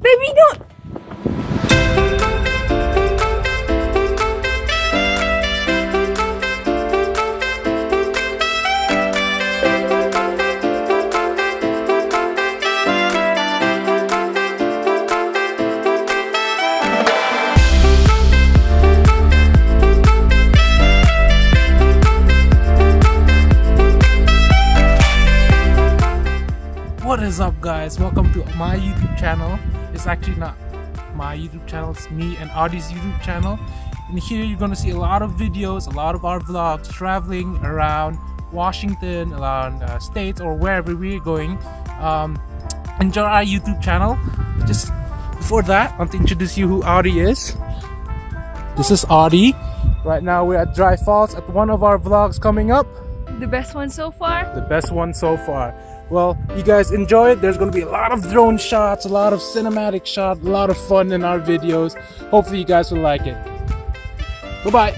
Baby, don't! What is up, guys? Welcome to my YouTube channel. It's actually not my YouTube channel, it's me and Audie's YouTube channel. And here you're gonna see a lot of videos, a lot of our vlogs traveling around Washington, around states, or wherever we're going. Enjoy our YouTube channel. Just before that, I want to introduce you who Audie is. This is Audie. Right now we're at Dry Falls at one of our vlogs coming up. The best one so far? The best one so far. Well, you guys enjoy it. There's going to be a lot of drone shots, a lot of cinematic shots, a lot of fun in our videos. Hopefully you guys will like it. Bye-bye.